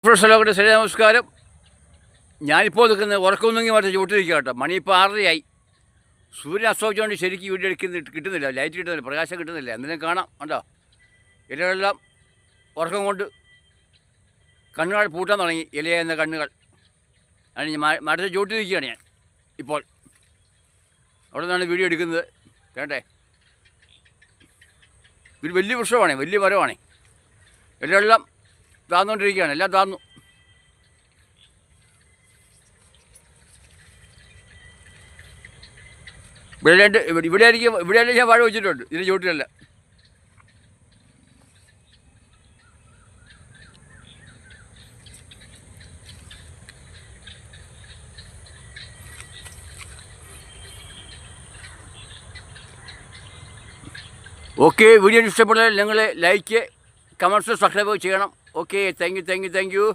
പ്രിയപ്പെട്ട ശരി നമസ്കാരം. ഞാനിപ്പോൾ നിൽക്കുന്നത് ഉറക്കമൊന്നെങ്കിൽ മറ്റേ ചൂട്ടിരിക്കുക കേട്ടോ. മണി ഇപ്പോൾ 6:30 സൂര്യൻ അസ്തമിച്ചുകൊണ്ട് ശരിക്കും വീഡിയോ കിട്ടുന്നില്ല, ലൈറ്റ് കിട്ടുന്നില്ല, പ്രകാശം കിട്ടുന്നില്ല. എന്തിനും കാണാം കണ്ടോ, ഇലകളെല്ലാം ഉറക്കം കൊണ്ട് കണ്ണുകൾ പൂട്ടാൻ തുടങ്ങി, ഇലയെന്ന കണ്ണുകൾ. ആണ് മരത്തെ ചൂട്ടിരിക്കുകയാണ് ഞാൻ ഇപ്പോൾ. അവിടെ നിന്നാണ് വീഡിയോ എടുക്കുന്നത്. കേട്ടെ, ഒരു വലിയ വൃക്ഷമാണ്, വലിയ മരമാണ്. ഇലകളെല്ലാം താന്നുകൊണ്ടിരിക്കുകയാണ്, എല്ലാം താന്നു. ഇവിടെയായിട്ട് ഞാൻ വാഴ വെച്ചിട്ടുണ്ട്, ഇതിന് ചുവട്ടിലല്ല. ഓക്കെ, വീഡിയോ ഇഷ്ടപ്പെട്ടാൽ നിങ്ങൾ ലൈക്ക്, കമൻറ്റ്സ്, സബ്സ്ക്രൈബ് ചെയ്യണം. Okay, thank you.